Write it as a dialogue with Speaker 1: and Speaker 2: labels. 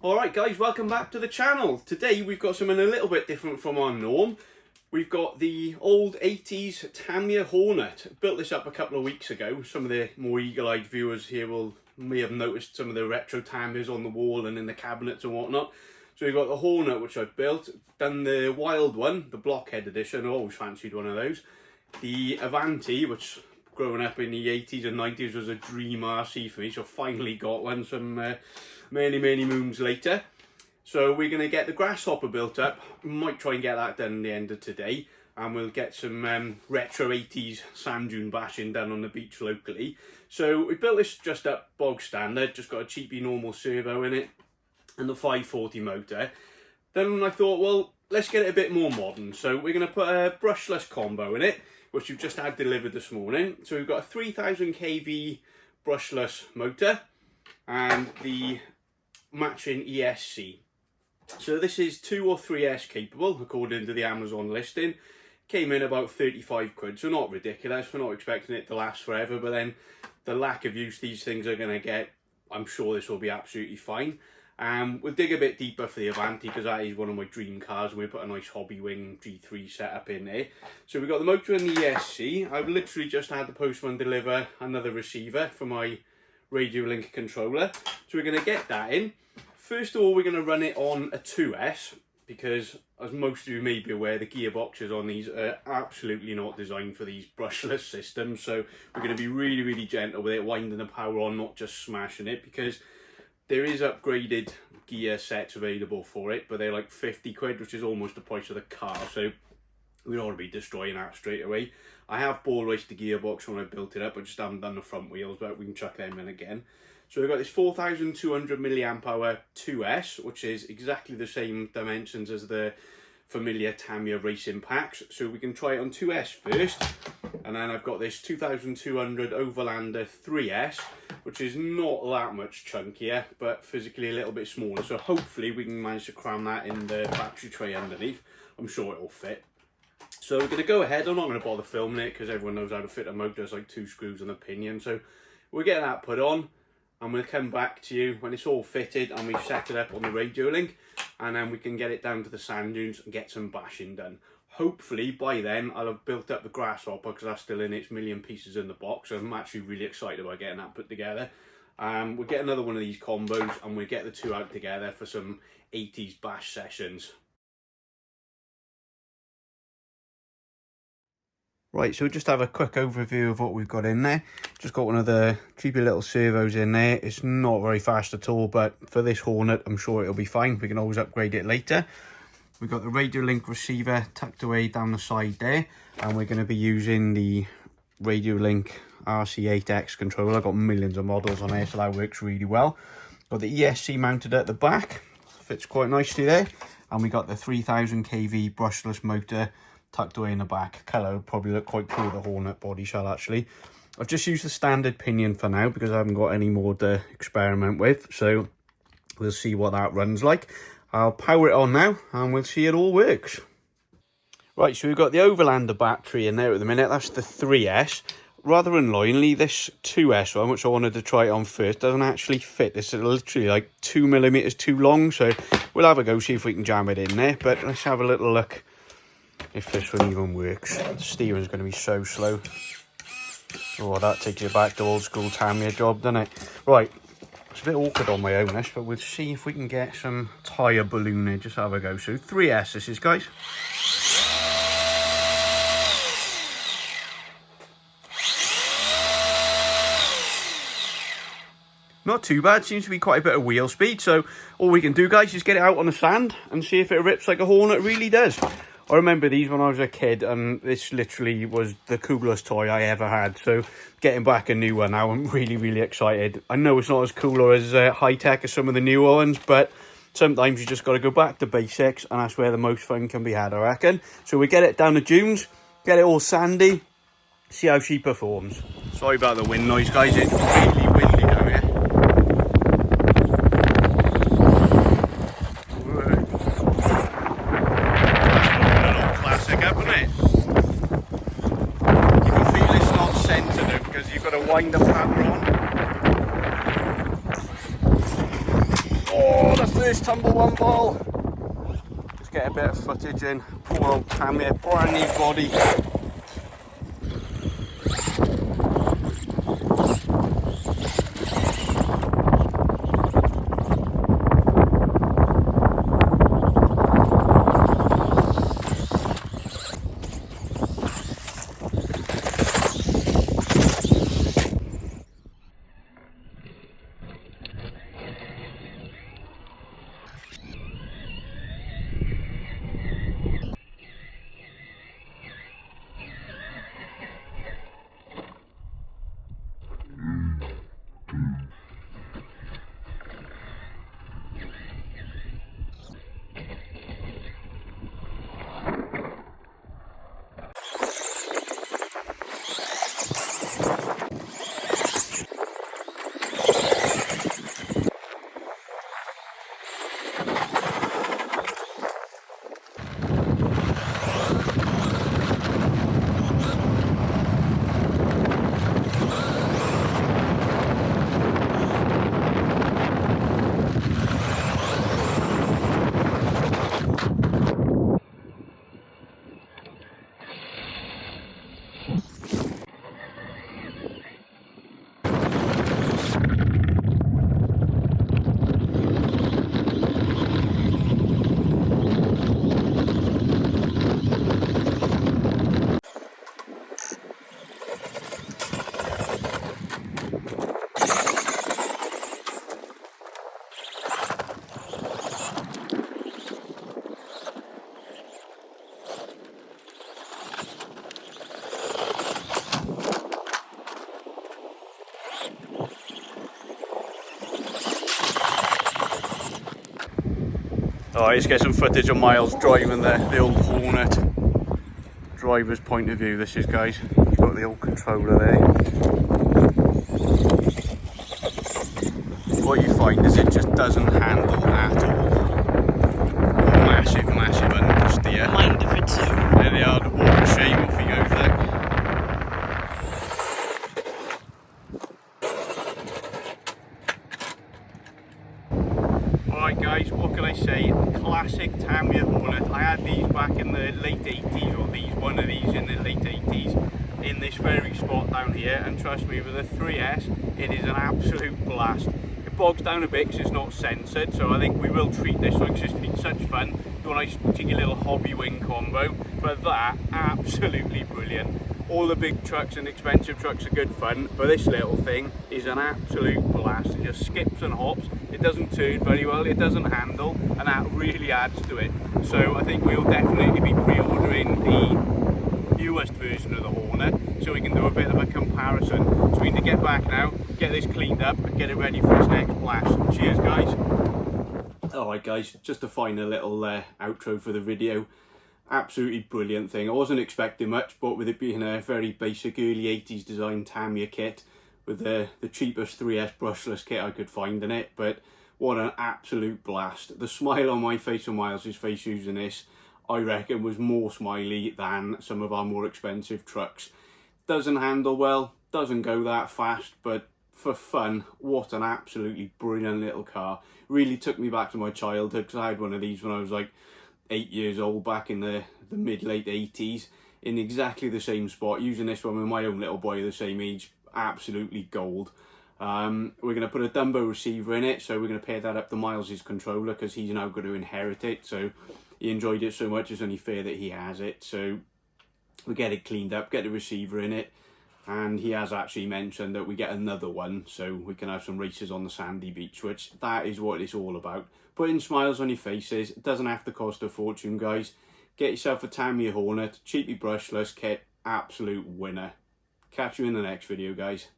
Speaker 1: Alright guys, welcome back to the channel. Today we've got something a little bit different from our norm. We've got the old 80s Tamiya Hornet. Built this up a couple of weeks ago. Some of the more eagle-eyed viewers here may have noticed some of the retro Tamiyas on the wall and in the cabinets and whatnot. So we've got the Hornet, which I've built. Done the wild one, the blockhead edition. I always fancied one of those. The Avanti, which growing up in the 80s and 90s was a dream RC for me. So finally got one some many moons later. So we're going to get the grasshopper built up. Might try and get that done at the end of today. And we'll get some retro 80s sand dune bashing done on the beach locally. So we built this just up bog standard. Just got a cheapy normal servo in it. And the 540 motor. Then I thought, well, let's get it a bit more modern. So we're going to put a brushless combo in it, which we've just had delivered this morning. So we've got a 3000 kV brushless motor and the matching ESC. So this is 2 or 3S capable according to the Amazon listing. Came in about 35 quid, so not ridiculous. We're not expecting it to last forever, but then the lack of use these things are going to get, I'm sure this will be absolutely fine. We'll dig a bit deeper for the Avanti because that is one of my dream cars, and we'll put a nice Hobby Wing G3 setup in there. So we've got the motor and the ESC. I've literally just had the postman deliver another receiver for my radio link controller. So we're going to get that in. First of all, we're going to run it on a 2S because, as most of you may be aware, the gearboxes on these are absolutely not designed for these brushless systems. So we're going to be really gentle with it, winding the power on, not just smashing it, because there is upgraded gear sets available for it, but they're like 50 quid, which is almost the price of the car. So we don't want to be destroying that straight away. I have ball raced the gearbox when I built it up. I just haven't done the front wheels, but we can chuck them in again. So we've got this 4200 milliamp hour 2S, which is exactly the same dimensions as the familiar Tamiya racing packs. So we can try it on 2S first. And then I've got this 2200 Overlander 3S, which is not that much chunkier, but physically a little bit smaller. So hopefully we can manage to cram that in the battery tray underneath. I'm sure it'll fit. So we're going to go ahead. I'm not going to bother filming it because everyone knows how to fit a motor. It's like 2 screws and a pinion. So we'll get that put on, and we'll come back to you when it's all fitted and we've set it up on the radio link, and then we can get it down to the sand dunes and get some bashing done. Hopefully by then I'll have built up the grasshopper because that's still in its million pieces in the box. So I'm actually really excited about getting that put together. We'll get another one of these combos and we'll get the two out together for some 80s bash sessions. Right, so just have a quick overview of what we've got in there. Just got one of the cheapy little servos in there. It's not very fast at all, but for this Hornet, I'm sure it'll be fine. We can always upgrade it later. We've got the radio link receiver tucked away down the side there, and we're going to be using the radio link RC8X controller. I've got millions of models on there, so that works really well. Got the ESC mounted at the back, fits quite nicely there, and we got the 3000 kV brushless motor tucked away in the back. Colour would probably look quite cool, the Hornet body shell actually. I've just used the standard pinion for now because I haven't got any more to experiment with, so we'll see what that runs like. I'll power it on now and we'll see it all works. Right, so we've got the Overlander battery in there at the minute. That's the 3S. Rather annoyingly, this 2S one, which I wanted to try it on first, doesn't actually fit. It's literally like 2 millimeters too long, so we'll have a go, see if we can jam it in there. But let's have a little look if this one even works. The steering's going to be so slow. Oh, that takes you back to old school Tamiya job, doesn't it? Right. It's a bit awkward on my own, this, but we'll see if we can get some tyre ballooning. Just have a go. So 3S this is, guys. Not too bad. Seems to be quite a bit of wheel speed. So all we can do, guys, is get it out on the sand and see if it rips like a Hornet really does. I remember these when I was a kid, and this literally was the coolest toy I ever had. So getting back a new one now, I'm really excited. I know it's not as cool or as high-tech as some of the newer ones, but sometimes you just got to go back to basics, and that's where the most fun can be had, I reckon. So we get it down the dunes, get it all sandy, see how she performs. Sorry about the wind noise, guys. It's really windy down here. Wind the power on. Oh, the this tumble one ball. Just get a bit of footage in. Poor old Tamiya, brand new body. Alright, let's get some footage of Miles driving the old Hornet. Driver's point of view this is, guys. You've got the old controller there. What you find is it just doesn't handle at all. Massive, massive understeer.
Speaker 2: Mind of its own.
Speaker 1: There they are, the water shame off he goes there. Alright guys, what can I say? Classic Tamiya Hornet. I had these back in the late 80s, or one of these in the late 80s, in this very spot down here, and trust me, with a 3S, it is an absolute blast. It bogs down a bit because it's not censored, so I think we will treat this one because it's been such fun. Do a nice cheeky little hobby wing combo, but that, absolutely brilliant. All the big trucks and expensive trucks are good fun, but this little thing is an absolute blast. It just skips and hops. It doesn't turn very well, it doesn't handle, and that really adds to it. So I think we'll definitely be pre-ordering the newest version of the Hornet, so we can do a bit of a comparison. So we need to get back now, get this cleaned up, and get it ready for its next blast. Cheers guys. Alright guys, just a final little outro for the video. Absolutely brilliant thing. I wasn't expecting much, but with it being a very basic early 80s design Tamiya kit with the cheapest 3S brushless kit I could find in it, but what an absolute blast. The smile on my face and Miles' face using this, I reckon, was more smiley than some of our more expensive trucks. Doesn't handle well, doesn't go that fast, but for fun, what an absolutely brilliant little car. Really took me back to my childhood, because I had one of these when I was like 8 years old back in the mid-late 80s, in exactly the same spot, using this one with my own little boy the same age. Absolutely gold. We're going to put a Dumbo receiver in it, so we're going to pair that up to Miles' controller because he's now going to inherit it, so he enjoyed it so much it's only fair that he has it. So we get it cleaned up, get the receiver in it, and he has actually mentioned that we get another one so we can have some races on the sandy beach, which that is what it's all about. Putting smiles on your faces. It doesn't have to cost a fortune, guys. Get yourself a Tamiya Hornet, cheaply brushless kit, absolute winner. Catch you in the next video, guys.